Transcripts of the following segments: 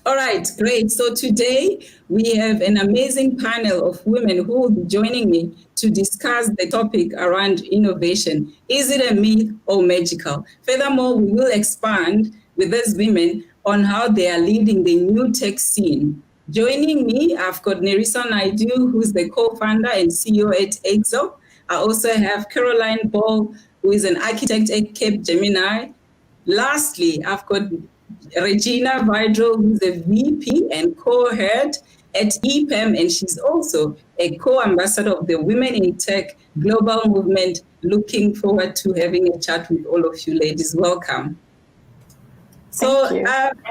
All right, great. So today we have an amazing panel of women who will be joining me to discuss the topic around innovation. Is it a myth or magical? Furthermore, we will expand with these women on how they are leading the new tech scene. Joining me, I've got Nerissa Naidu, who's the co-founder and CEO at Exo. I also have Caroline Ball, who is an architect at Capgemini. Lastly, I've got Regina Vidal, who's the VP and co-head at EPAM, and she's also a co-ambassador of the Women in Tech Global Movement. Looking forward to having a chat with all of you ladies. Welcome. So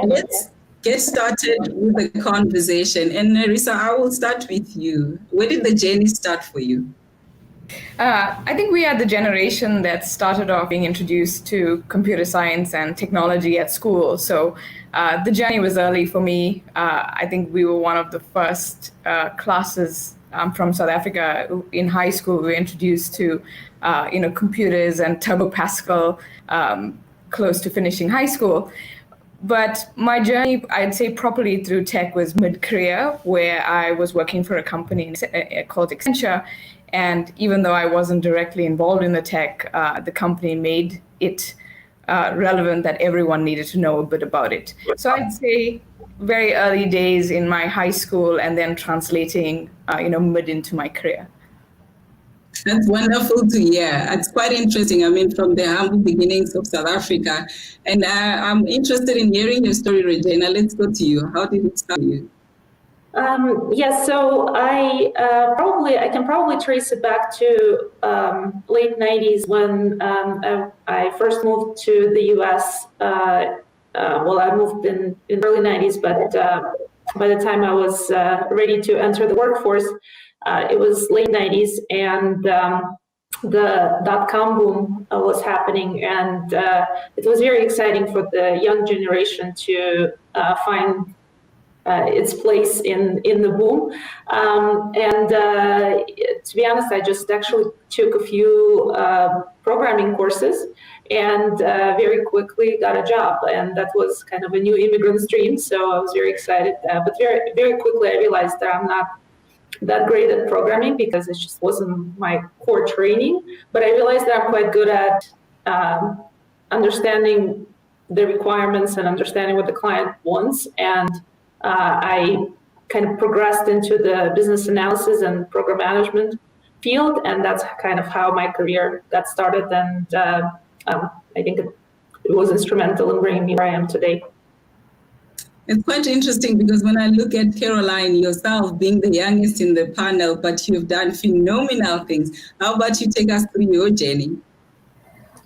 let's get started with the conversation. And Nerissa, I will start with you. Where did the journey start for you? I think we are the generation that started off being introduced to computer science and technology at school. So the journey was early for me. I think we were one of the first classes from South Africa in high school. We were introduced to computers and Turbo Pascal close to finishing high school. But my journey, I'd say properly through tech, was mid-career, where I was working for a company called Accenture. And even though I wasn't directly involved in the tech, the company made it relevant that everyone needed to know a bit about it. So I'd say very early days in my high school, and then translating, mid into my career. That's wonderful to hear. It's quite interesting. I mean, from the humble beginnings of South Africa. And I'm interested in hearing your story, Regina. Let's go to you. How did it start for you? Yes, so I can probably trace it back to late 90s when I first moved to the US. I moved in early 90s, but by the time I was ready to enter the workforce, it was late 90s, and the dot-com boom was happening, and it was very exciting for the young generation to find its place in the boom. To be honest, I just actually took a few programming courses and very quickly got a job. And that was kind of a new immigrant's dream. So I was very excited. But very, very quickly, I realized that I'm not that great at programming because it just wasn't my core training. But I realized that I'm quite good at understanding the requirements and understanding what the client wants. And I kind of progressed into the business analysis and program management field, and that's kind of how my career got started. And I think it was instrumental in bringing me where I am today. It's quite interesting because when I look at Caroline, yourself being the youngest in the panel, but you've done phenomenal things. How about you take us through your journey?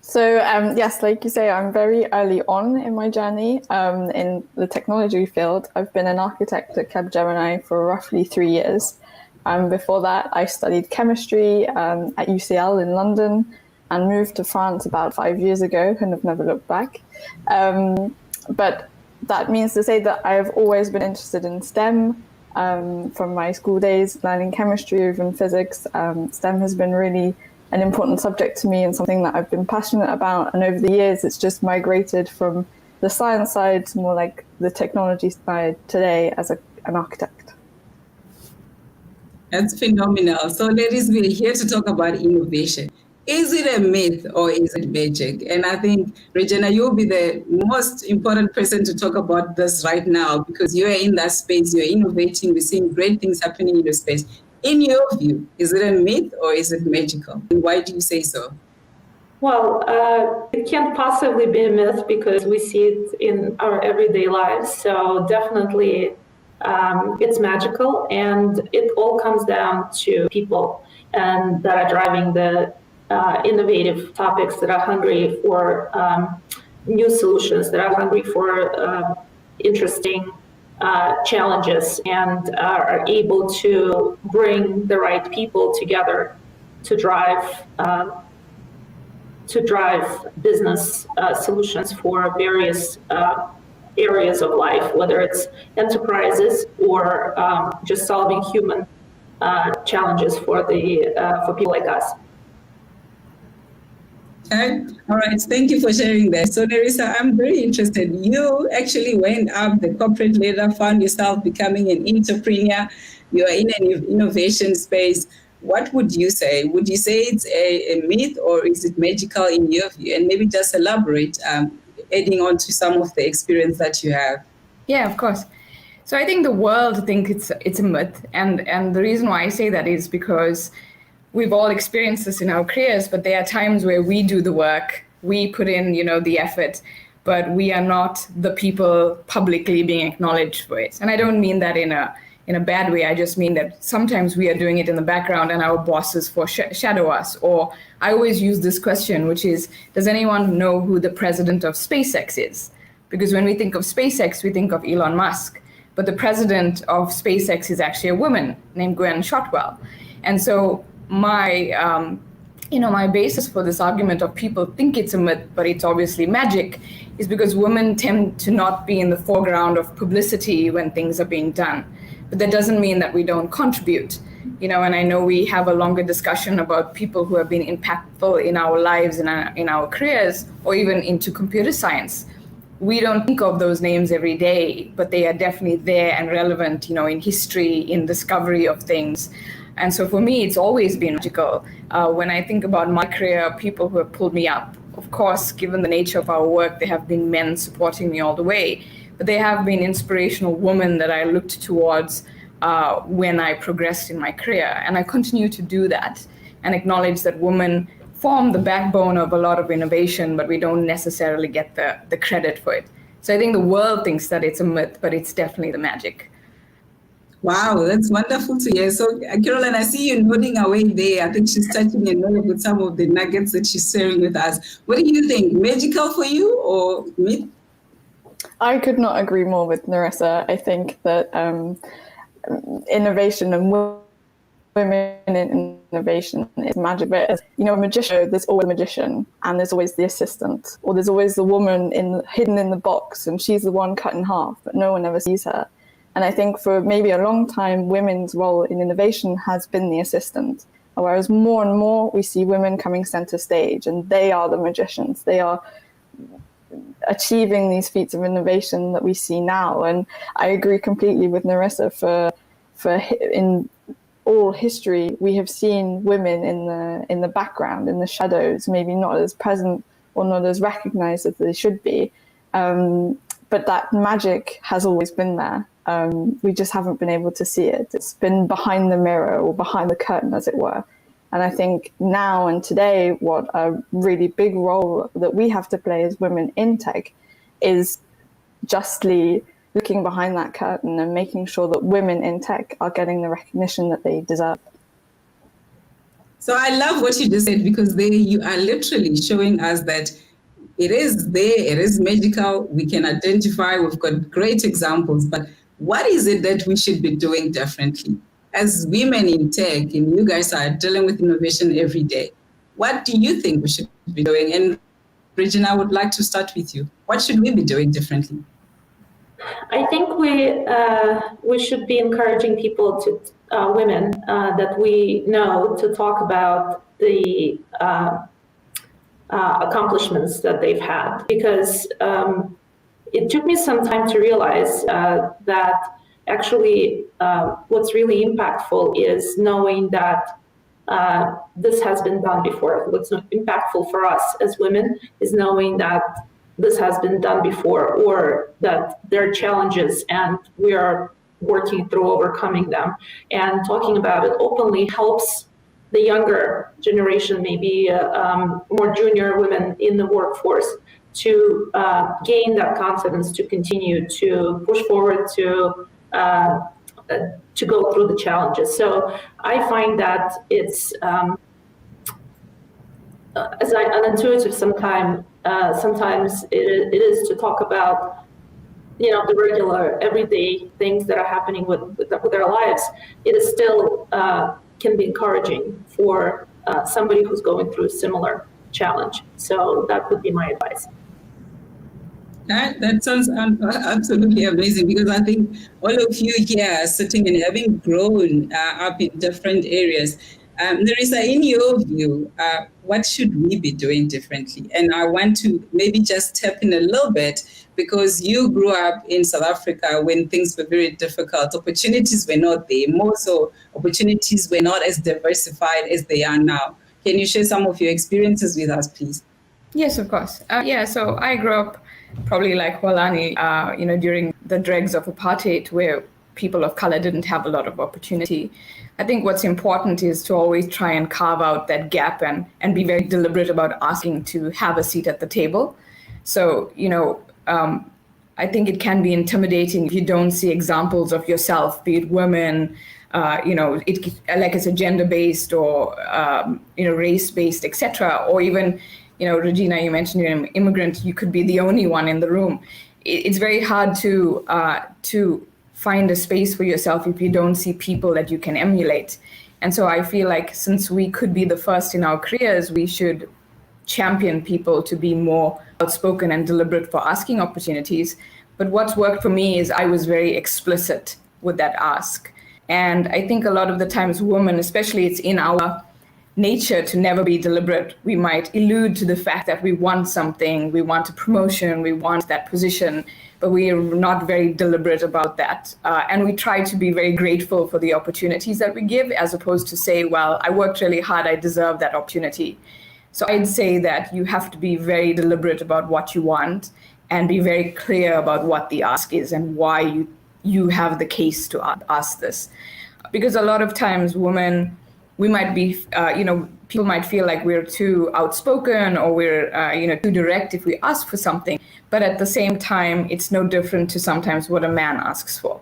So yes, like you say, I'm very early on in my journey in the technology field. I've been an architect at Capgemini for roughly 3 years. Before that, I studied chemistry at UCL in London and moved to France about 5 years ago and have never looked back. But that means to say that I've always been interested in STEM from my school days, learning chemistry, even physics. STEM has been really an important subject to me and something that I've been passionate about. And over the years, it's just migrated from the science side to more like the technology side today as an architect. That's phenomenal. So ladies, we're here to talk about innovation. Is it a myth or is it magic? And I think, Regina, you'll be the most important person to talk about this right now because you're in that space, you're innovating, we're seeing great things happening in your space. In your view, is it a myth or is it magical? And why do you say so? Well, it can't possibly be a myth because we see it in our everyday lives. So definitely it's magical, and it all comes down to people and that are driving the innovative topics, that are hungry for new solutions, that are hungry for interesting challenges, and are able to bring the right people together to drive business solutions for various areas of life, whether it's enterprises or just solving human challenges for people like us. Okay. All right. Thank you for sharing that. So, Nerissa, I'm very interested. You actually went up the corporate ladder, found yourself becoming an entrepreneur. You are in an innovation space. What would you say? Would you say it's a myth or is it magical in your view? And maybe just elaborate, adding on to some of the experience that you have. Yeah, of course. So I think the world thinks it's a myth, and the reason why I say that is because we've all experienced this in our careers, but there are times where we do the work, we put in, the effort, but we are not the people publicly being acknowledged for it. And I don't mean that in a bad way. I just mean that sometimes we are doing it in the background and our bosses foreshadow us. Or I always use this question, which is, does anyone know who the president of SpaceX is? Because when we think of SpaceX, we think of Elon Musk. But the president of SpaceX is actually a woman named Gwen Shotwell. And so my basis for this argument of people think it's a myth, but it's obviously magic, is because women tend to not be in the foreground of publicity when things are being done. But that doesn't mean that we don't contribute. And I know we have a longer discussion about people who have been impactful in our lives, in our careers, or even into computer science. We don't think of those names every day, but they are definitely there and relevant, in history, in discovery of things. And so for me, it's always been magical. When I think about my career, people who have pulled me up, of course, given the nature of our work, there have been men supporting me all the way, but there have been inspirational women that I looked towards when I progressed in my career. And I continue to do that and acknowledge that women form the backbone of a lot of innovation, but we don't necessarily get the credit for it. So I think the world thinks that it's a myth, but it's definitely the magic. Wow, that's wonderful to hear. So, Caroline, I see you nodding away there. I think she's touching a nerve with some of the nuggets that she's sharing with us. What do you think? Magical for you or myth? I could not agree more with Nerissa. I think that innovation and women in innovation is magic. But as a magician, there's always a magician and there's always the assistant, or there's always the woman hidden in the box and she's the one cut in half, but no one ever sees her. And I think for maybe a long time, women's role in innovation has been the assistant, whereas more and more we see women coming center stage and they are the magicians. They are achieving these feats of innovation that we see now. And I agree completely with Nerissa. For in all history, we have seen women in the background, in the shadows, maybe not as present or not as recognized as they should be. But that magic has always been there. We just haven't been able to see it. It's been behind the mirror or behind the curtain, as it were. And I think now and today, what a really big role that we have to play as women in tech is justly looking behind that curtain and making sure that women in tech are getting the recognition that they deserve. So I love what you just said, because there you are literally showing us that it is there, it is magical, we can identify, we've got great examples, but what is it that we should be doing differently? As women in tech, and you guys are dealing with innovation every day, what do you think we should be doing? And Regina, I would like to start with you. What should we be doing differently? I think we should be encouraging people to women that we know to talk about the accomplishments that they've had, because it took me some time to realize that actually what's really impactful is knowing that this has been done before. What's impactful for us as women is knowing that this has been done before, or that there are challenges and we are working through overcoming them. And talking about it openly helps the younger generation, maybe more junior women in the workforce, to gain that confidence to continue to push forward, to go through the challenges. So I find that it's as unintuitive sometimes it is to talk about the regular everyday things that are happening with our lives. It is still can be encouraging for somebody who's going through a similar challenge. So that would be my advice. That sounds absolutely amazing, because I think all of you here are sitting and having grown up in different areas. Nerissa, in your view, what should we be doing differently? And I want to maybe just tap in a little bit, because you grew up in South Africa when things were very difficult. Opportunities were not there. More so, opportunities were not as diversified as they are now. Can you share some of your experiences with us, please? Yes, of course. So I grew up probably like Xolani, during the dregs of apartheid, where people of color didn't have a lot of opportunity. I think what's important is to always try and carve out that gap and be very deliberate about asking to have a seat at the table. So, I think it can be intimidating if you don't see examples of yourself, be it women, like it's a gender-based or, race-based, etc. Or even, Regina, you mentioned you're an immigrant, you could be the only one in the room. It's very hard to find a space for yourself if you don't see people that you can emulate. And so I feel like since we could be the first in our careers, we should champion people to be more outspoken and deliberate for asking opportunities. But what's worked for me is I was very explicit with that ask. And I think a lot of the times women, especially, it's in our nature to never be deliberate. We might allude to the fact that we want something, we want a promotion, we want that position, but we are not very deliberate about that. And we try to be very grateful for the opportunities that we give, as opposed to say, well, I worked really hard, I deserve that opportunity. So I'd say that you have to be very deliberate about what you want and be very clear about what the ask is and why you have the case to ask this. Because a lot of times women, we might be, people might feel like we're too outspoken or we're, too direct if we ask for something. But at the same time, it's no different to sometimes what a man asks for.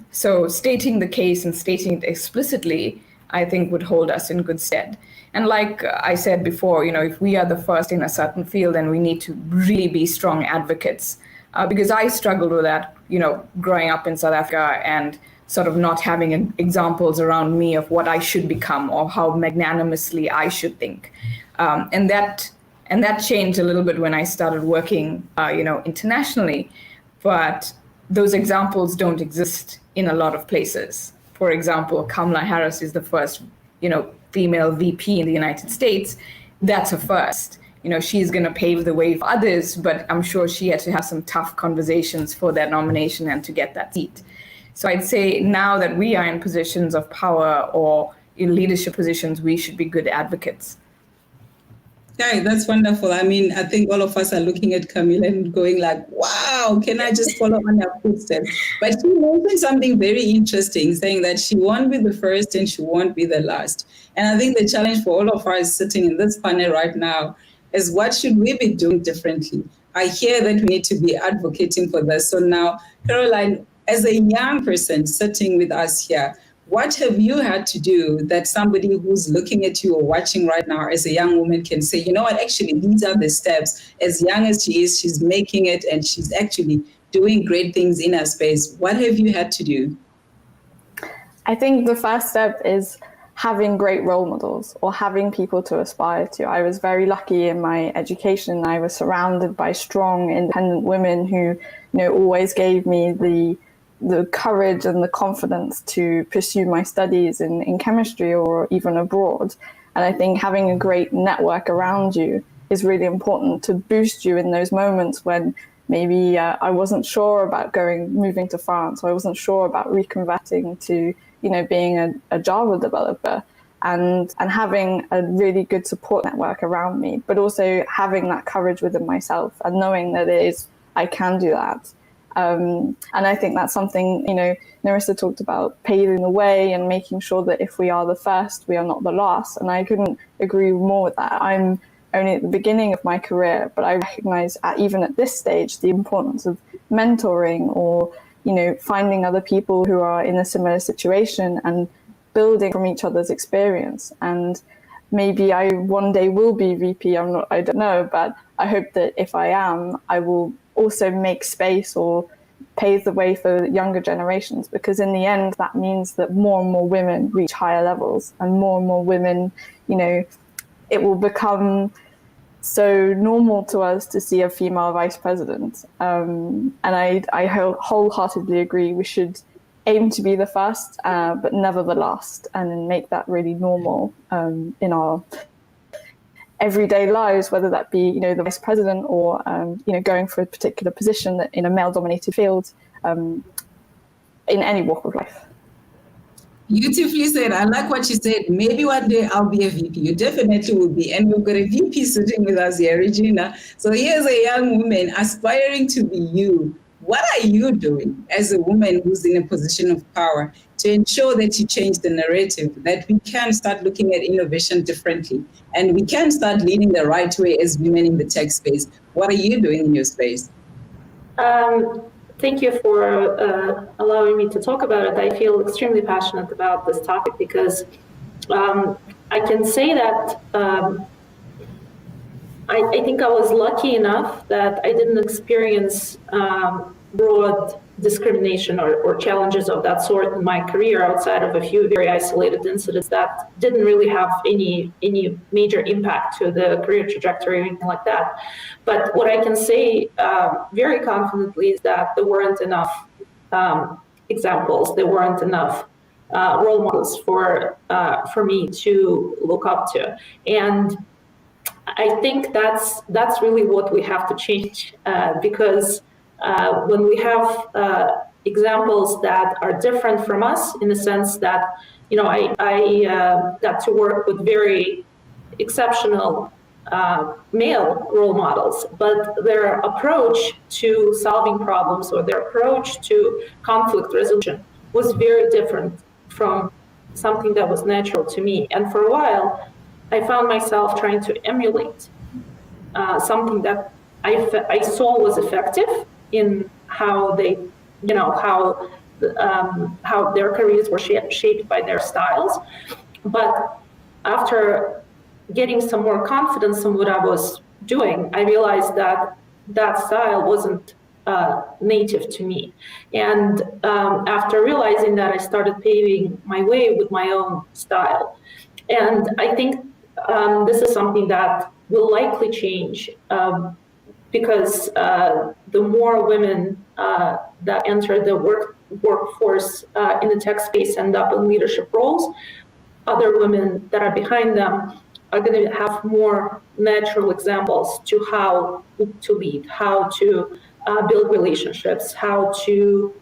So stating the case and stating it explicitly, I think would hold us in good stead. And like I said before, if we are the first in a certain field, then we need to really be strong advocates. Because I struggled with that, growing up in South Africa and sort of not having examples around me of what I should become or how magnanimously I should think. And that changed a little bit when I started working, internationally. But those examples don't exist in a lot of places. For example, Kamala Harris is the first, female VP in the United States. That's a first. She's going to pave the way for others, but I'm sure she had to have some tough conversations for that nomination and to get that seat. So I'd say now that we are in positions of power or in leadership positions, we should be good advocates. Yeah, that's wonderful. I mean, I think all of us are looking at Camilla and going like, wow, can I just follow on her footsteps? But she mentioned something very interesting, saying that she won't be the first and she won't be the last. And I think the challenge for all of us sitting in this panel right now is, what should we be doing differently? I hear that we need to be advocating for this. So now, Caroline, as a young person sitting with us here, what have you had to do that somebody who's looking at you or watching right now as a young woman can say, you know what, actually, these are the steps. As young as she is, she's making it and she's actually doing great things in her space. What have you had to do? I think the first step is having great role models or having people to aspire to. I was very lucky in my education. I was surrounded by strong, independent women who, always gave me the courage and the confidence to pursue my studies in chemistry or even abroad. And I think having a great network around you is really important to boost you in those moments when maybe I wasn't sure about moving to France, or I wasn't sure about reconverting to, being a Java developer, and having a really good support network around me, but also having that courage within myself and knowing that I can do that. And I think that's something, Nerissa talked about paving the way and making sure that if we are the first, we are not the last. And I couldn't agree more with that. I'm only at the beginning of my career, but I recognize even at this stage, the importance of mentoring or, finding other people who are in a similar situation and building from each other's experience. And maybe I one day will be VP, I don't know, but I hope that if I am, I will also make space or pave the way for younger generations, because in the end, that means that more and more women reach higher levels and more women, it will become so normal to us to see a female vice president. And I wholeheartedly agree we should aim to be the first, but never the last, and then make that really normal in our everyday lives, whether that be, the vice president or, going for a particular position in a male-dominated field, in any walk of life. Beautifully said. I like what you said. Maybe one day I'll be a VP. You definitely will be. And we've got a VP sitting with us here, Regina. So here's a young woman aspiring to be you. What are you doing as a woman who's in a position of power to ensure that you change the narrative, that we can start looking at innovation differently and we can start leading the right way as women in the tech space? What are you doing in your space? Thank you for allowing me to talk about it. I feel extremely passionate about this topic because I can say that I think I was lucky enough that I didn't experience broad discrimination or challenges of that sort in my career outside of a few very isolated incidents that didn't really have any major impact to the career trajectory or anything like that. But what I can say very confidently is that there weren't enough examples, there weren't enough role models for me to look up to. And I think that's really what we have to change because when we have examples that are different from us in the sense that, I got to work with very exceptional male role models, but their approach to solving problems or their approach to conflict resolution was very different from something that was natural to me. And for a while, I found myself trying to emulate something that I saw was effective in how they, how their careers were shaped by their styles. But after getting some more confidence in what I was doing, I realized that that style wasn't native to me. And after realizing that, I started paving my way with my own style. And I think this is something that will likely change because the more women that enter the workforce in the tech space end up in leadership roles, other women that are behind them are going to have more natural examples to how to lead, how to build relationships, how to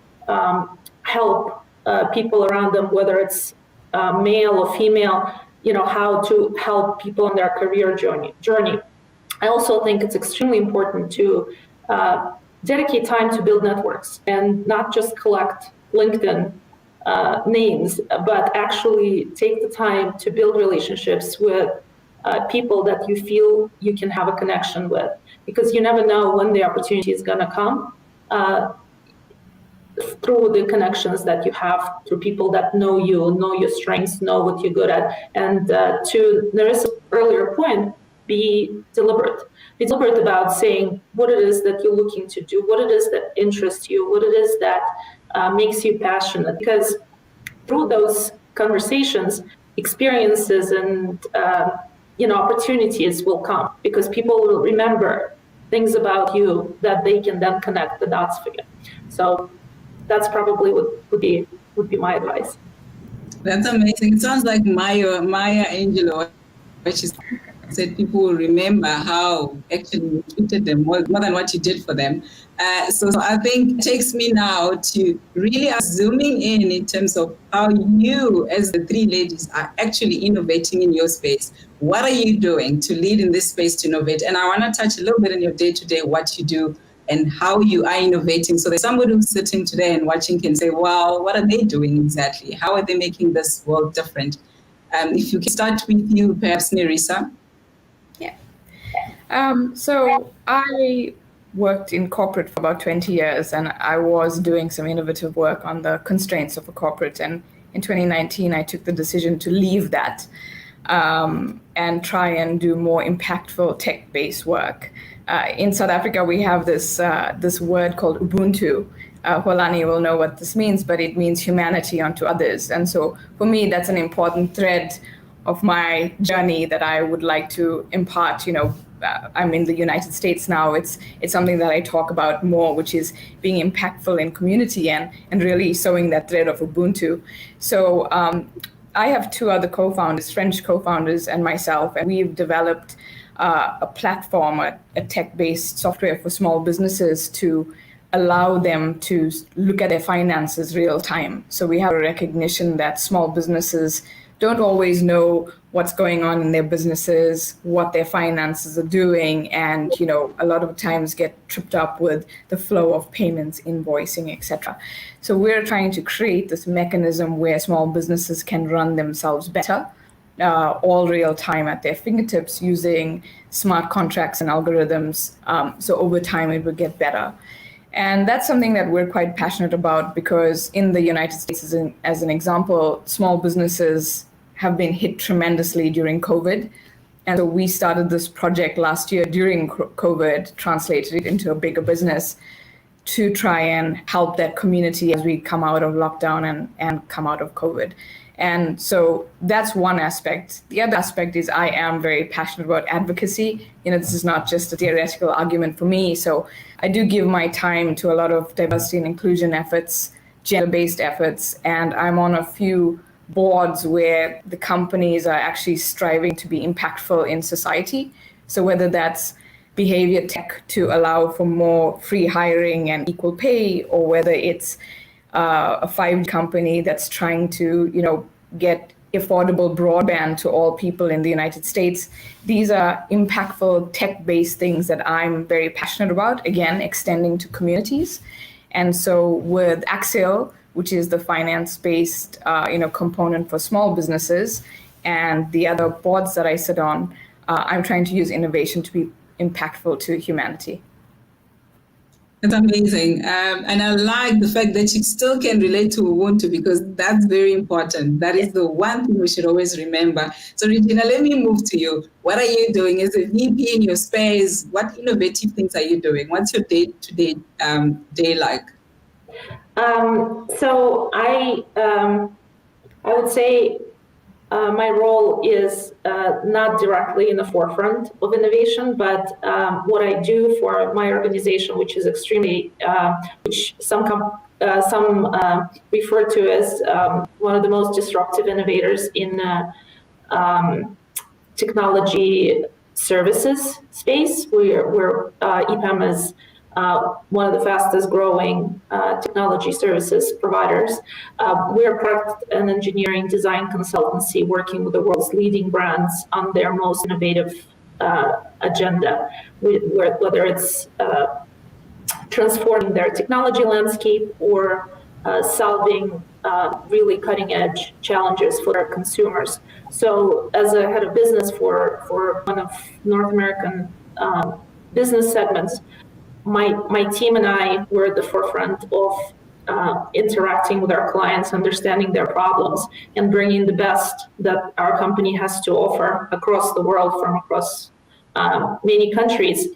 help people around them, whether it's male or female, how to help people on their career journey. I also think it's extremely important to dedicate time to build networks and not just collect LinkedIn names, but actually take the time to build relationships with people that you feel you can have a connection with, because you never know when the opportunity is going to come through the connections that you have, through people that know you, know your strengths, know what you're good at. And to Narissa's earlier point, be deliberate. Be deliberate about saying what it is that you're looking to do, what it is that interests you, what it is that makes you passionate. Because through those conversations, experiences and opportunities will come, because people will remember things about you that they can then connect the dots for you. So that's probably what would be my advice. That's amazing. It sounds like Maya Angelou, which is said people will remember how actually you treated them more than what you did for them. So I think it takes me now to really zooming in terms of how you, as the three ladies, are actually innovating in your space. What are you doing to lead in this space to innovate? And I want to touch a little bit on your day-to-day, what you do and how you are innovating, so that somebody who's sitting today and watching can say, wow, what are they doing exactly? How are they making this world different? If you can start with you, perhaps, Nerissa. So I worked in corporate for about 20 years, and I was doing some innovative work on the constraints of a corporate. And in 2019, I took the decision to leave that and try and do more impactful tech-based work. In South Africa, we have this word called Ubuntu. Holani will know what this means, but it means humanity unto others. And so for me, that's an important thread of my journey that I would like to impart, I'm in the United States now, it's something that I talk about more, which is being impactful in community and really sowing that thread of Ubuntu. So I have two other co-founders, French co-founders and myself, and we've developed a platform, a tech-based software for small businesses to allow them to look at their finances real time. So we have a recognition that small businesses don't always know what's going on in their businesses, what their finances are doing, and a lot of times get tripped up with the flow of payments, invoicing, etc. So we're trying to create this mechanism where small businesses can run themselves better, all real time at their fingertips using smart contracts and algorithms. So over time it will get better. And that's something that we're quite passionate about, because in the United States, as an example, small businesses have been hit tremendously during COVID. And so we started this project last year during COVID, translated it into a bigger business to try and help that community as we come out of lockdown and come out of COVID. And so that's one aspect. The other aspect is I am very passionate about advocacy. This is not just a theoretical argument for me. So I do give my time to a lot of diversity and inclusion efforts, gender-based efforts, and I'm on a few boards where the companies are actually striving to be impactful in society. So whether that's behavior tech to allow for more free hiring and equal pay, or whether it's a 5G company that's trying to, get affordable broadband to all people in the United States. These are impactful tech-based things that I'm very passionate about, again, extending to communities. And so with Axial, which is the finance-based, component for small businesses, and the other boards that I sit on, I'm trying to use innovation to be impactful to humanity. That's amazing. And I like the fact that you still can relate to Ubuntu, because that's very important. That is the one thing we should always remember. So Regina, let me move to you. What are you doing as a VP in your space? What innovative things are you doing? What's your day-to-day day like? So I would say my role is not directly in the forefront of innovation, but what I do for my organization, which is extremely, which some refer to as one of the most disruptive innovators in technology services space. We're EPAM is one of the fastest growing technology services providers. We're a product and engineering design consultancy working with the world's leading brands on their most innovative agenda, whether it's transforming their technology landscape or solving really cutting edge challenges for their consumers. So as a head of business for one of North American business segments, my team and I were at the forefront of interacting with our clients, understanding their problems, and bringing the best that our company has to offer across the world, from across many countries,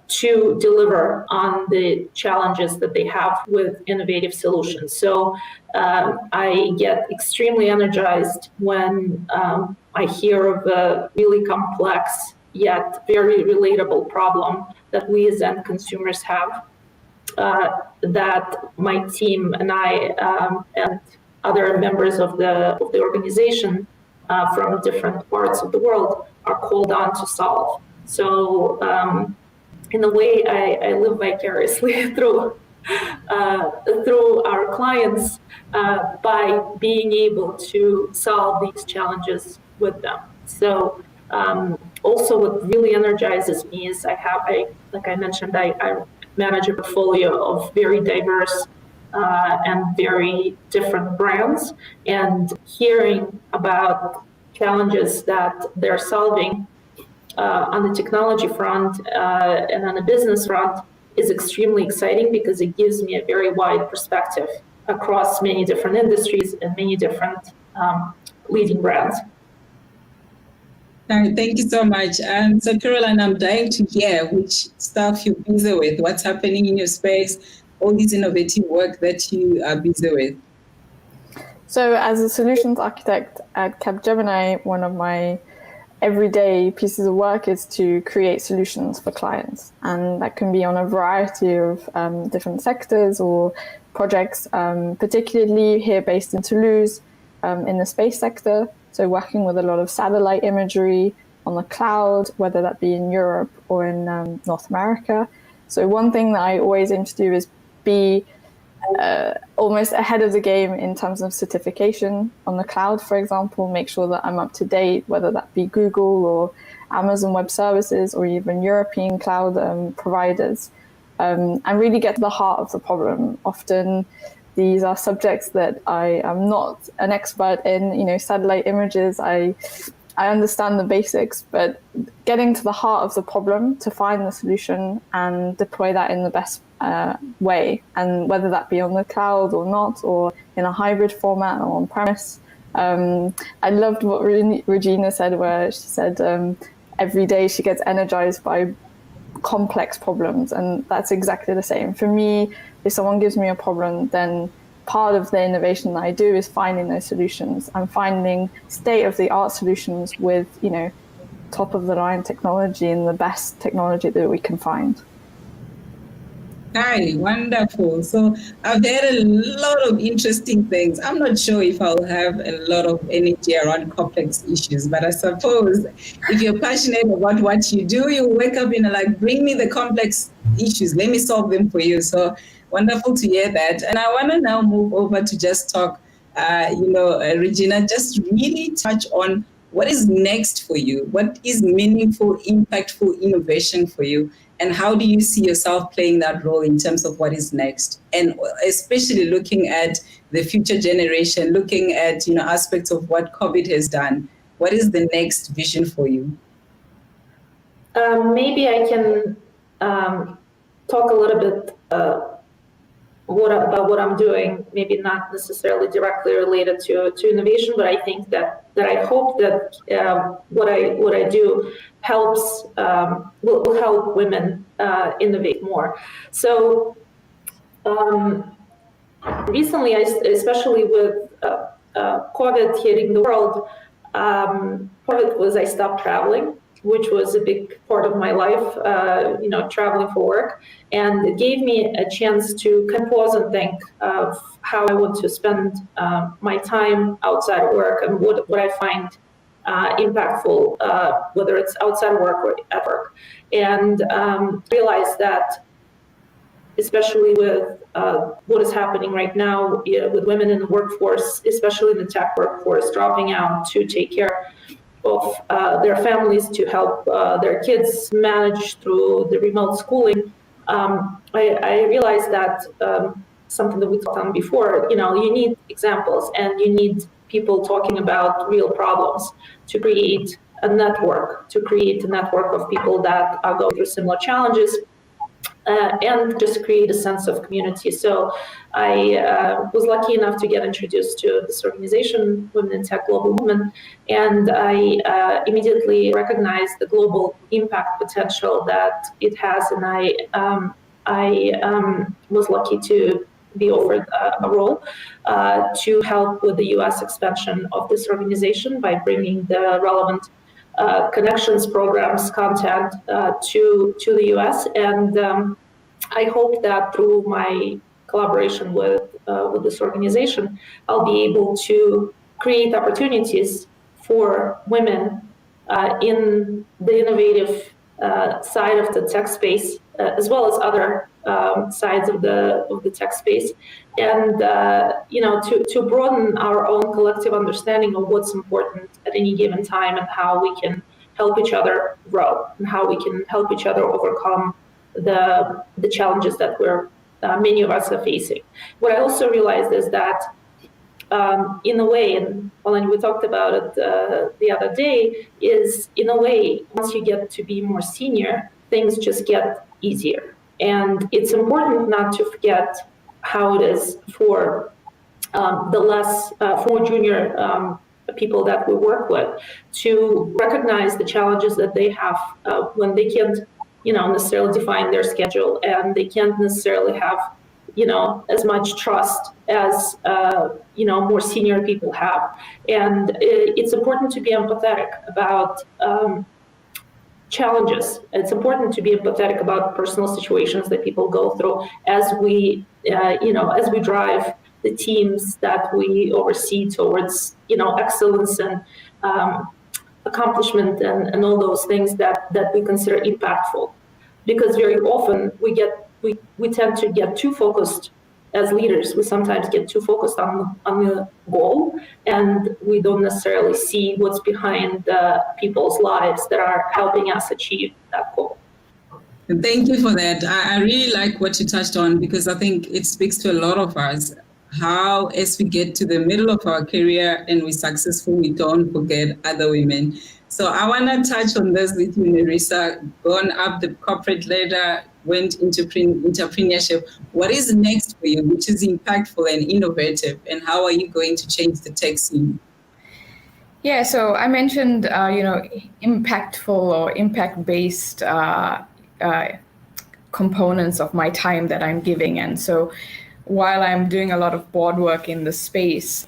to deliver on the challenges that they have with innovative solutions. So I get extremely energized when I hear of a really complex yet very relatable problem that we as end consumers have, that my team and I and other members of the organization from different parts of the world are called on to solve. So in a way, I live vicariously through our clients by being able to solve these challenges with them. So also what really energizes me is like I mentioned, I manage a portfolio of very diverse and very different brands, and hearing about challenges that they're solving on the technology front and on the business front is extremely exciting, because it gives me a very wide perspective across many different industries and many different leading brands. All right, thank you so much. So Caroline, I'm dying to hear which stuff you're busy with, what's happening in your space, all this innovative work that you are busy with. So as a solutions architect at Capgemini, one of my everyday pieces of work is to create solutions for clients. And that can be on a variety of different sectors or projects, particularly here based in Toulouse in the space sector. So working with a lot of satellite imagery on the cloud, whether that be in Europe or in North America. So one thing that I always aim to do is be almost ahead of the game in terms of certification on the cloud, for example, make sure that I'm up to date, whether that be Google or Amazon Web Services or even European cloud providers, and really get to the heart of the problem. Often these are subjects that I am not an expert in, satellite images. I understand the basics, but getting to the heart of the problem to find the solution and deploy that in the best way, and whether that be on the cloud or not, or in a hybrid format or on premise. I loved what Regina said, where she said every day she gets energized by complex problems, and that's exactly the same. For me, if someone gives me a problem, then part of the innovation that I do is finding those solutions and finding state-of-the-art solutions with, top-of-the-line technology and the best technology that we can find. Hi, wonderful. So I've had a lot of interesting things. I'm not sure if I'll have a lot of energy around complex issues, but I suppose if you're passionate about what you do, you wake up and bring me the complex issues. Let me solve them for you. So wonderful to hear that. And I want to now move over to just talk, Regina, just really touch on what is next for you? What is meaningful, impactful innovation for you? And how do you see yourself playing that role in terms of what is next? And especially looking at the future generation, looking at aspects of what COVID has done. What is the next vision for you? Maybe I can talk a little bit about what I'm doing, maybe not necessarily directly related to innovation, but I think that I hope that what I do helps will help women innovate more. So recently, especially with COVID hitting the world, part of it was I stopped traveling, which was a big part of my life, traveling for work. And it gave me a chance to kind of pause and think of how I want to spend my time outside of work and what I find impactful, whether it's outside of work or at work. And realize that, especially with what is happening right now with women in the workforce, especially in the tech workforce, dropping out to take care of their families, to help their kids manage through the remote schooling, I realized that something that we talked on before, you need examples and you need people talking about real problems to create a network of people that are going through similar challenges, and just create a sense of community. So I was lucky enough to get introduced to this organization, Women in Tech Global Movement, and I immediately recognized the global impact potential that it has, and I was lucky to be offered a role to help with the US expansion of this organization by bringing the relevant connections, programs, content to the US. And I hope that through my collaboration with this organization, I'll be able to create opportunities for women in the innovative side of the tech space, as well as other sides of the tech space, and to broaden our own collective understanding of what's important at any given time and how we can help each other grow and how we can help each other overcome the challenges that many of us are facing. What I also realized is that in a way, and we talked about it the other day, is in a way, once you get to be more senior, things just get easier. And it's important not to forget how it is for for junior people that we work with, to recognize the challenges that they have when they can't necessarily define their schedule, and they can't necessarily have as much trust as more senior people have. And it's important to be empathetic about challenges. It's important to be empathetic about personal situations that people go through as we drive the teams that we oversee towards excellence and accomplishment and all those things that we consider impactful. Because very often we tend to get too focused as leaders. We sometimes get too focused on the goal, and we don't necessarily see what's behind people's lives that are helping us achieve that goal. Thank you for that. I really like what you touched on, because I think it speaks to a lot of us, how as we get to the middle of our career and we're successful, we don't forget other women. So I want to touch on this with you, Nerissa. Gone up the corporate ladder, went into entrepreneurship. What is next for you, which is impactful and innovative, and how are you going to change the tech scene? Yeah, so I mentioned, impactful or impact-based components of my time that I'm giving. And so while I'm doing a lot of board work in the space,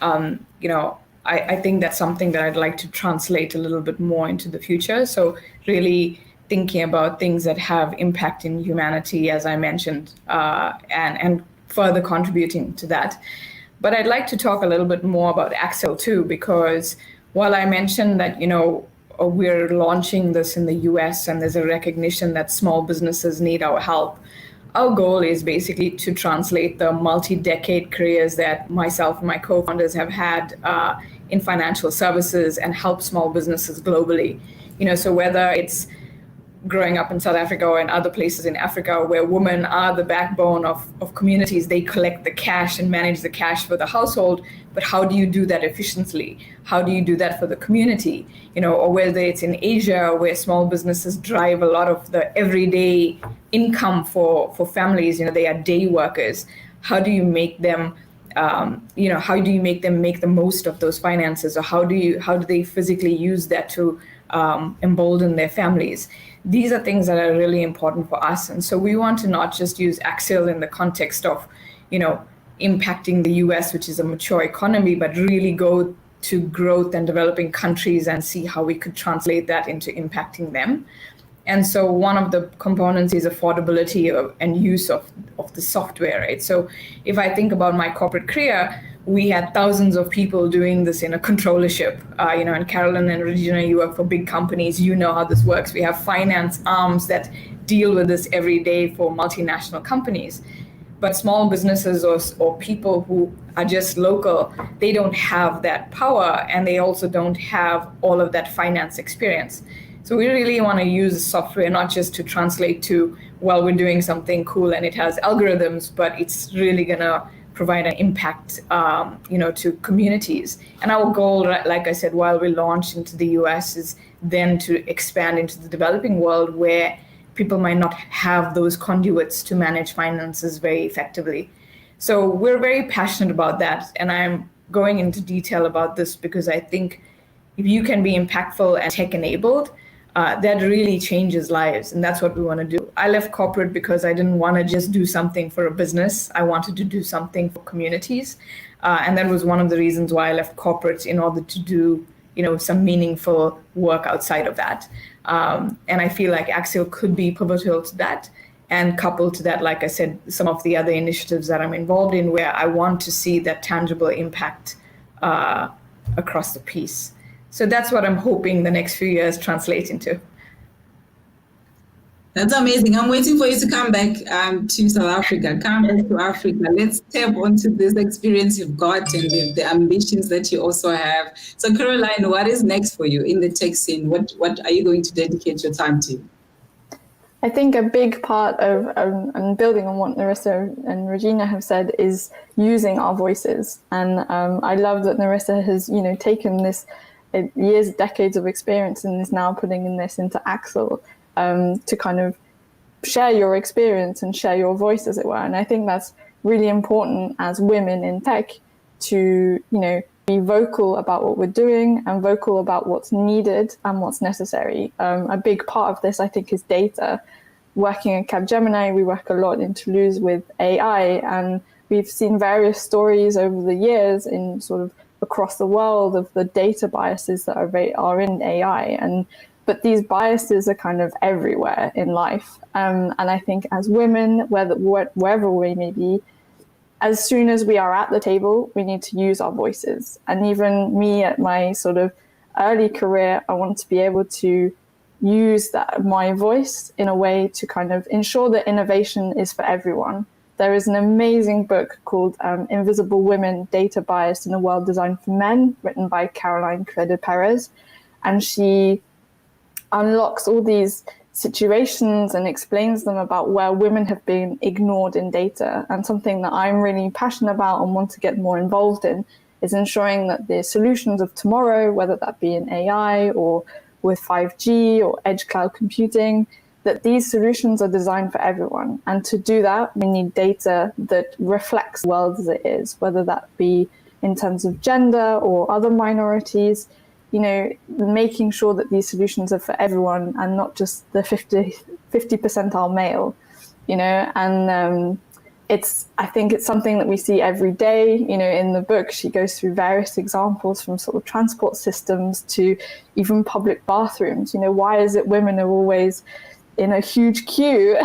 I think that's something that I'd like to translate a little bit more into the future. So really thinking about things that have impact in humanity, as I mentioned, and further contributing to that. But I'd like to talk a little bit more about Accel too, because while I mentioned that, we're launching this in the US and there's a recognition that small businesses need our help, our goal is basically to translate the multi-decade careers that myself and my co-founders have had in financial services and help small businesses globally. So whether it's growing up in South Africa or in other places in Africa where women are the backbone of communities, they collect the cash and manage the cash for the household, but how do you do that efficiently? How do you do that for the community? Or whether it's in Asia where small businesses drive a lot of the everyday income for families, they are day workers. How do you make them make the most of those finances, or how do they physically use that to embolden their families? These are things that are really important for us. And so we want to not just use Accel in the context of, impacting the US, which is a mature economy, but really go to growth and developing countries and see how we could translate that into impacting them. And so one of the components is affordability and use of the software, right? So if I think about my corporate career, we had thousands of people doing this in a controllership. And Carolyn and Regina, you work for big companies, you know how this works. We have finance arms that deal with this every day for multinational companies. But small businesses or people who are just local, they don't have that power, and they also don't have all of that finance experience. So we really want to use software not just to translate to, well, we're doing something cool and it has algorithms, but it's really going to provide an impact, to communities. And our goal, like I said, while we launch into the US, is then to expand into the developing world where people might not have those conduits to manage finances very effectively. So we're very passionate about that. And I'm going into detail about this because I think if you can be impactful and tech-enabled, that really changes lives. And that's what we want to do. I left corporate because I didn't want to just do something for a business. I wanted to do something for communities. And that was one of the reasons why I left corporate, in order to do some meaningful work outside of that. And I feel like Accel could be pivotal to that. And coupled to that, like I said, some of the other initiatives that I'm involved in where I want to see that tangible impact across the piece. So that's what I'm hoping the next few years translate into. That's amazing. I'm waiting for you to come back to South Africa. Come back to Africa. Let's tap onto this experience you've got and the ambitions that you also have. So Caroline, what is next for you in the tech scene? What are you going to dedicate your time to? I think a big part of, and building on what Nerissa and Regina have said, is using our voices. And I love that Nerissa has, taken this years, decades of experience and is now putting in this into Accel to kind of share your experience and share your voice, as it were. And I think that's really important as women in tech to, be vocal about what we're doing and vocal about what's needed and what's necessary. A big part of this, I think, is data. working at Capgemini, we work a lot in Toulouse with AI, and we've seen various stories over the years in sort of across the world of the data biases that are in AI. But these biases are kind of everywhere in life. And I think as women, wherever we may be, as soon as we are at the table, we need to use our voices. And even me at my sort of early career, I want to be able to use my voice in a way to kind of ensure that innovation is for everyone. There is an amazing book called Invisible Women, Data Bias in a World Designed for Men, written by Caroline Crede Perez. And she unlocks all these situations and explains them about where women have been ignored in data. And something that I'm really passionate about and want to get more involved in is ensuring that the solutions of tomorrow, whether that be in AI or with 5G or edge cloud computing, that these solutions are designed for everyone. And to do that, we need data that reflects the world as it is, whether that be in terms of gender or other minorities, making sure that these solutions are for everyone and not just the 50 percentile male, and I think it's something that we see every day. In the book, she goes through various examples from sort of transport systems to even public bathrooms. Why is it women are always in a huge queue?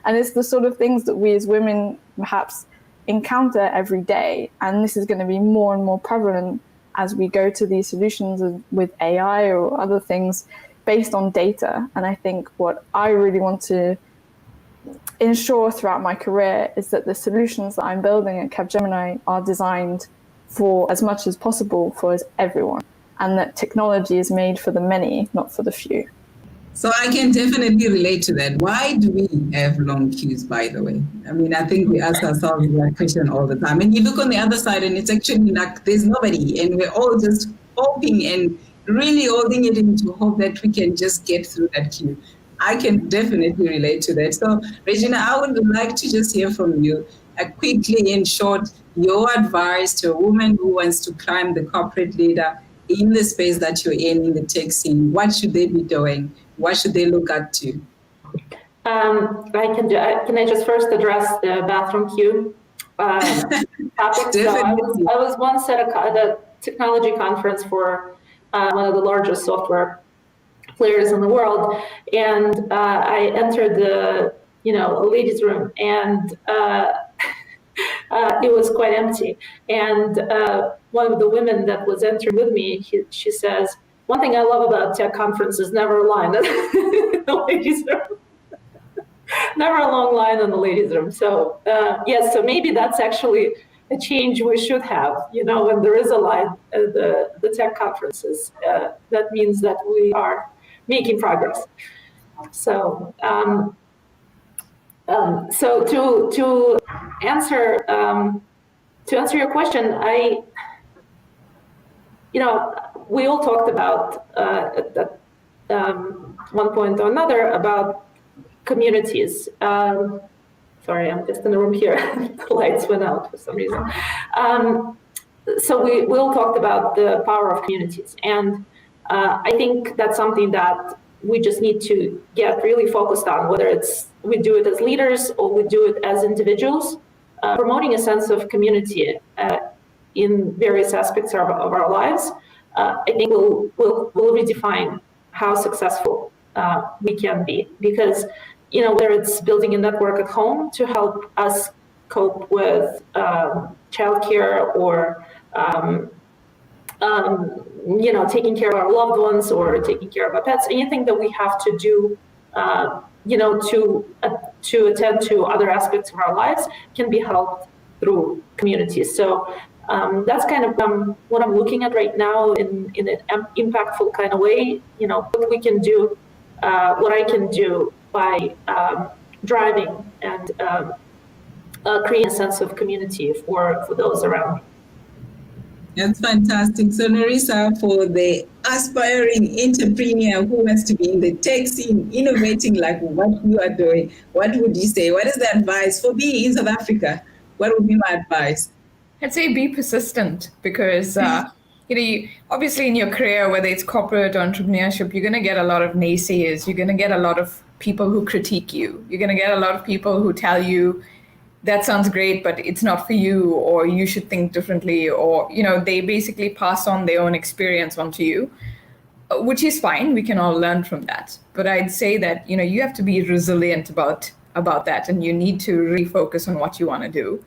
And it's the sort of things that we as women perhaps encounter every day. And this is going to be more and more prevalent as we go to these solutions with AI or other things based on data. And I think what I really want to ensure throughout my career is that the solutions that I'm building at Capgemini are designed for as much as possible for everyone, and that technology is made for the many, not for the few. So I can definitely relate to that. Why do we have long queues, by the way? I mean, I think we ask ourselves that question all the time. And you look on the other side and it's actually like there's nobody, and we're all just hoping and really holding it into hope that we can just get through that queue. I can definitely relate to that. So, Regina, I would like to just hear from you quickly, in short, your advice to a woman who wants to climb the corporate ladder in the space that you're in the tech scene. What should they be doing? What should they look at to? Can I just first address the bathroom queue topic? So I was once at a technology conference for one of the largest software players in the world, and I entered the ladies' room, and it was quite empty. And one of the women that was entering with me, she says, "One thing I love about tech conferences, never a line in the ladies' room." Never a long line in the ladies' room. So yes, so maybe that's actually a change we should have. When there is a line at the tech conferences, that means that we are making progress. So to answer your question, we all talked about at one point or another about communities. Sorry, I'm just in the room here. The lights went out for some reason. So we all talked about the power of communities, and I think that's something that we just need to get really focused on, whether we do it as leaders or we do it as individuals, promoting a sense of community in various aspects of our lives. I think will redefine how successful we can be, because whether it's building a network at home to help us cope with childcare or taking care of our loved ones or taking care of our pets, anything that we have to do, to attend to other aspects of our lives can be helped through communities. So that's kind of what I'm looking at right now in an impactful kind of way. What we can do, what I can do by driving and creating a sense of community for those around me. That's fantastic. So Nerissa, for the aspiring entrepreneur who wants to be in the tech scene, innovating like what you are doing, what would you say? What is the advice for being in South Africa? What would be my advice? I'd say be persistent, because you obviously in your career, whether it's corporate or entrepreneurship, you're going to get a lot of naysayers. You're going to get a lot of people who critique you. You're going to get a lot of people who tell you, that sounds great, but it's not for you, or you should think differently, or, they basically pass on their own experience onto you, which is fine. We can all learn from that. But I'd say that, you have to be resilient about that, and you need to really focus on what you want to do.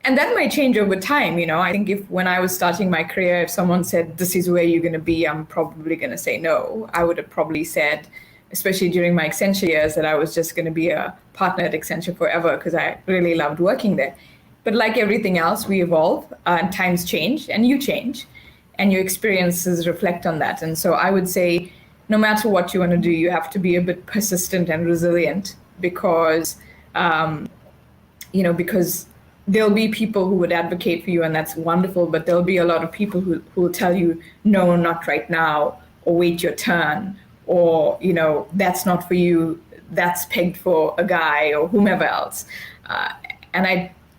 And that might change over time. I think when I was starting my career, if someone said, this is where you're going to be, I'm probably going to say no. I would have probably said, especially during my Accenture years, that I was just going to be a partner at Accenture forever because I really loved working there. But like everything else, we evolve, and times change, and you change, and your experiences reflect on that. And so I would say, no matter what you want to do, you have to be a bit persistent and resilient, because, because there'll be people who would advocate for you, and that's wonderful, but there'll be a lot of people who will tell you, no, not right now, or wait your turn, or, that's not for you, that's pegged for a guy or whomever else. And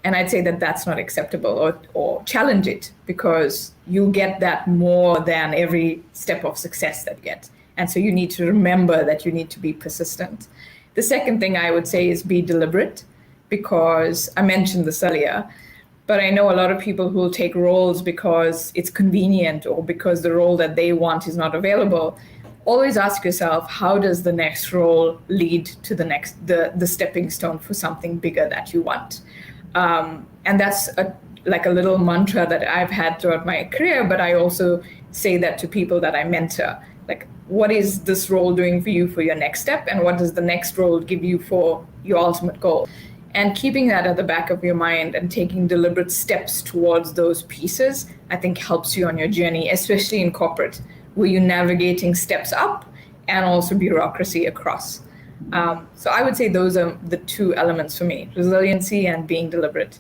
I'd say that that's not acceptable, or challenge it, because you'll get that more than every step of success that you get. And so you need to remember that you need to be persistent. The second thing I would say is be deliberate, because I mentioned this earlier, but I know a lot of people who will take roles because it's convenient or because the role that they want is not available. Always ask yourself, how does the next role lead to the stepping stone for something bigger that you want? And that's like a little mantra that I've had throughout my career, but I also say that to people that I mentor. Like, what is this role doing for you for your next step? And what does the next role give you for your ultimate goal? And keeping that at the back of your mind and taking deliberate steps towards those pieces, I think helps you on your journey, especially in corporate, where you're navigating steps up and also bureaucracy across. So I would say those are the two elements for me, resiliency and being deliberate.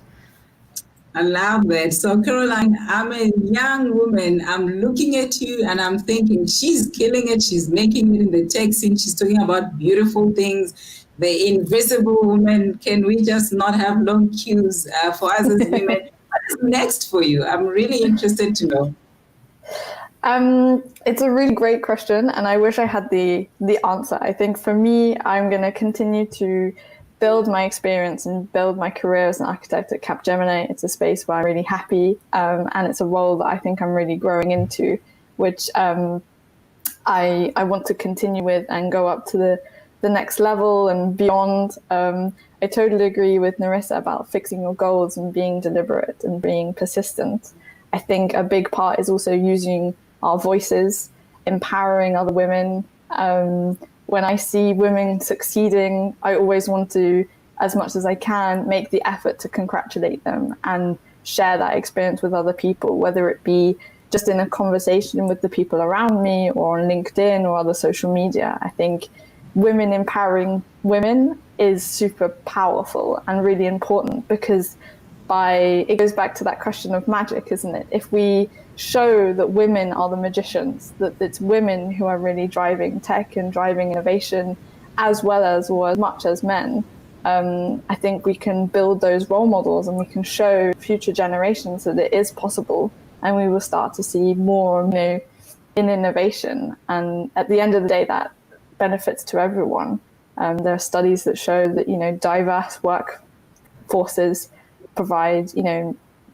I love that. So Caroline, I'm a young woman. I'm looking at you and I'm thinking, she's killing it. She's making it in the tech scene. She's talking about beautiful things, the invisible woman. Can we just not have long queues for us as women? What is next for you? I'm really interested to know. It's a really great question, and I wish I had the answer. I think for me, I'm going to continue to build my experience and build my career as an architect at Capgemini. It's a space where I'm really happy, and it's a role that I think I'm really growing into, which I want to continue with and go up to the next level and beyond. I totally agree with Narissa about fixing your goals and being deliberate and being persistent. I think a big part is also using our voices, empowering other women. When I see women succeeding, I always want to, as much as I can, make the effort to congratulate them and share that experience with other people, whether it be just in a conversation with the people around me or on LinkedIn or other social media. I think women empowering women is super powerful and really important, because it goes back to that question of magic, isn't it? If we show that women are the magicians, that it's women who are really driving tech and driving innovation, as well as or as much as men, I think we can build those role models and we can show future generations that it is possible, and we will start to see more, in innovation. And at the end of the day, that benefits to everyone. There are studies that show that, diverse workforces provide,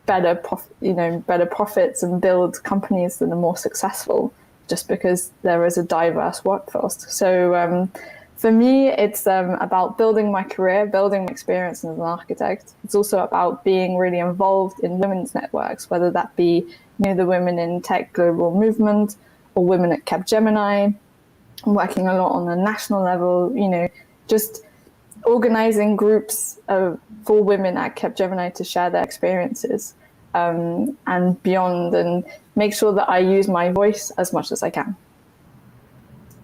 better profits and build companies that are more successful, just because there is a diverse workforce. So for me, it's about building my career, building my experience as an architect. It's also about being really involved in women's networks, whether that be the Women in Tech Global Movement or Women at Capgemini. I'm working a lot on the national level, just organizing groups for women at Capgemini to share their experiences and beyond, and make sure that I use my voice as much as I can.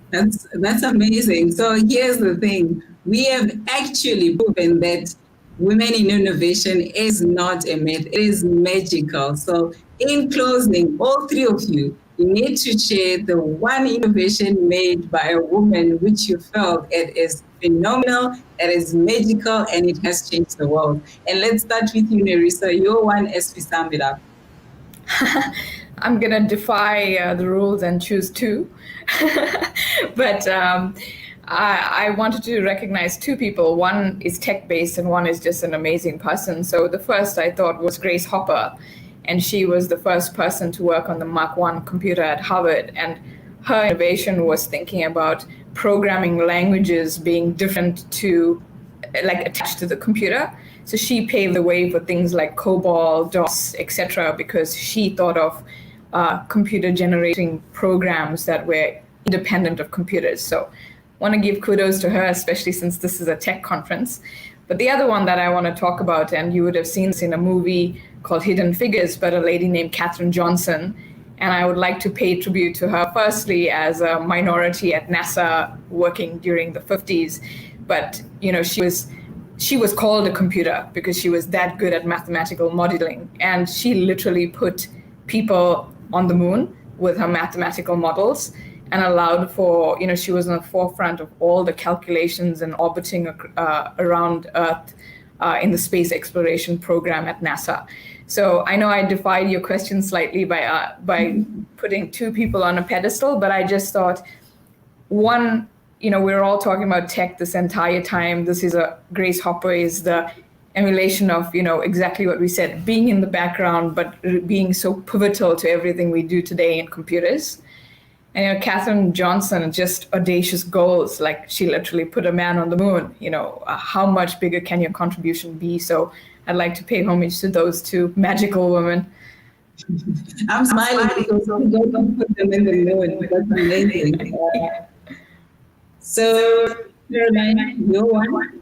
That's amazing. So here's the thing. We have actually proven that women in innovation is not a myth. It is magical. So in closing, all three of you need to share the one innovation made by a woman which you felt it is phenomenal, it is magical, and it has changed the world. And let's start with you, Narissa. Your one as we sum it up. I'm going to defy the rules and choose two. But I wanted to recognize two people. One is tech-based and one is just an amazing person. So the first I thought was Grace Hopper, and she was the first person to work on the Mark I computer at Harvard. And her innovation was thinking about programming languages being different to, like, attached to the computer. So she paved the way for things like COBOL, DOS, etc., because she thought of computer generating programs that were independent of computers. So I want to give kudos to her, especially since this is a tech conference. But the other one that I want to talk about, and you would have seen this in a movie called Hidden Figures, but a lady named Katherine Johnson. And I would like to pay tribute to her, firstly, as a minority at NASA working during the 50s. But, you know, she was called a computer because she was that good at mathematical modeling. And she literally put people on the moon with her mathematical models and allowed for, you know, she was on the forefront of all the calculations and orbiting around Earth in the space exploration program at NASA. So I know I defied your question slightly by putting two people on a pedestal, but I just thought, one, you know, we're all talking about tech this entire time. This is Grace Hopper is the emulation of, you know, exactly what we said, being in the background, but being so pivotal to everything we do today in computers. And, you know, Katherine Johnson, just audacious goals, like she literally put a man on the moon. You know, how much bigger can your contribution be? So I'd like to pay homage to those two magical women. I'm smiling because we don't put them in the moon. That's amazing. So, Caroline, your one?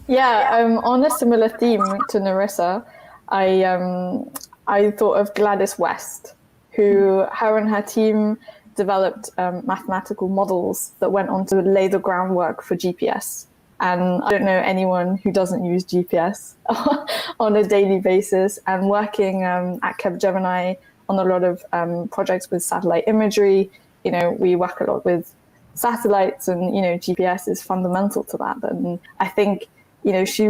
Yeah, on a similar theme to Narissa, I thought of Gladys West, who her and her team developed mathematical models that went on to lay the groundwork for GPS. And I don't know anyone who doesn't use GPS on a daily basis. And working at Capgemini on a lot of projects with satellite imagery, you know, we work a lot with satellites, and, you know, GPS is fundamental to that. And I think, you know, she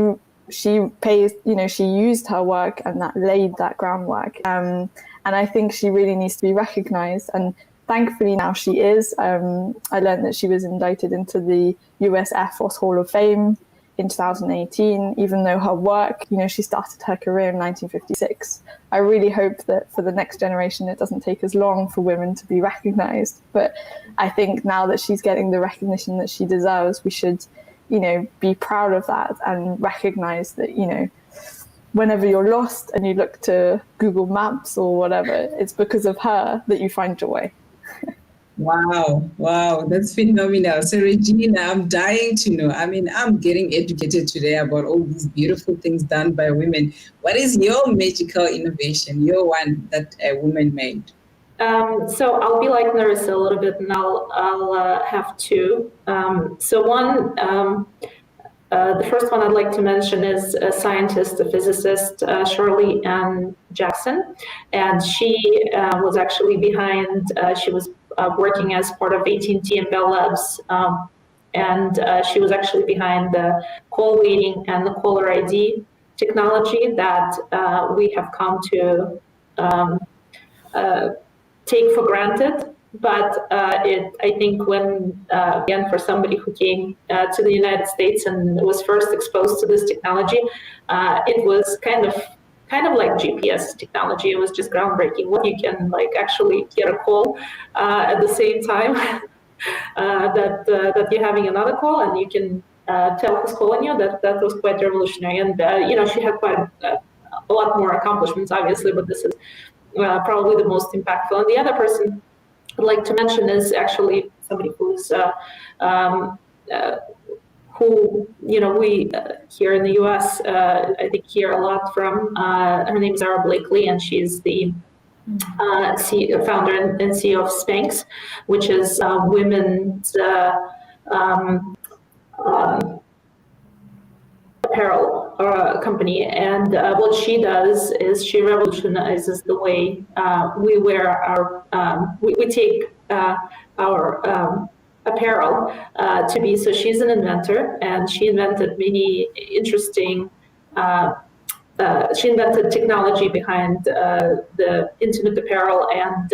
used her work and that laid that groundwork. And I think she really needs to be recognized. And thankfully now she is. I learned that she was inducted into the US Air Force Hall of Fame in 2018, even though her work, you know, she started her career in 1956. I really hope that for the next generation, it doesn't take as long for women to be recognized. But I think now that she's getting the recognition that she deserves, we should, you know, be proud of that and recognize that, you know, whenever you're lost and you look to Google Maps or whatever, it's because of her that you find joy. Wow, that's phenomenal. So Regina, I'm dying to know. I mean, I'm getting educated today about all these beautiful things done by women. What is your magical innovation, your one that a woman made? So I'll be like Narissa a little bit, and I'll have two. So one, the first one I'd like to mention is a scientist, a physicist, Shirley Ann Jackson. And she was actually behind, she was working as part of AT&T and Bell Labs. And she was actually behind the call waiting and the caller ID technology that we have come to take for granted. But I think when, again, for somebody who came to the United States and was first exposed to this technology, it was kind of like GPS technology. It was just groundbreaking. When you can like actually get a call at the same time that you're having another call, and you can tell who's calling you. That was quite revolutionary. And you know, she had quite a lot more accomplishments, obviously, but this is probably the most impactful. And the other person I'd like to mention is actually somebody who's who, you know, we here in the US, I think hear a lot from. Her name is Zara Blakely, and she's the founder and CEO of Spanx, which is women's apparel company. And what she does is she revolutionizes the way we wear our, we take our apparel to be. So she's an inventor, and she invented many interesting she invented technology behind the intimate apparel, and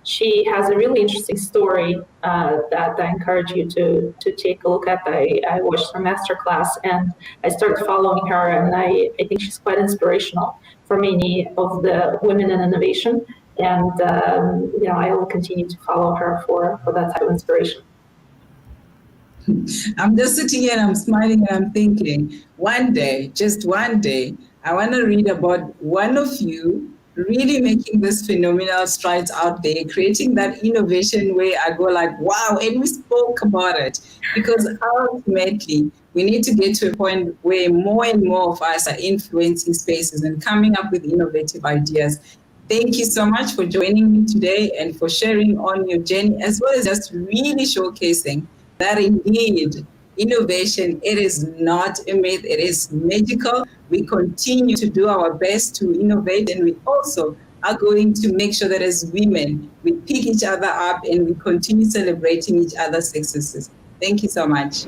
she has a really interesting story that I encourage you to take a look at. I watched her masterclass, and I started following her, and I think she's quite inspirational for many of the women in innovation. And I will continue to follow her for that type of inspiration. I'm just sitting here and I'm smiling and I'm thinking, one day, just one day, I want to read about one of you really making this phenomenal strides out there, creating that innovation where I go like, wow, and we spoke about it. Because ultimately, we need to get to a point where more and more of us are influencing spaces and coming up with innovative ideas. Thank you so much for joining me today and for sharing on your journey, as well as just really showcasing that indeed innovation, it is not a myth, it is magical. We continue to do our best to innovate, and we also are going to make sure that as women, we pick each other up and we continue celebrating each other's successes. Thank you so much.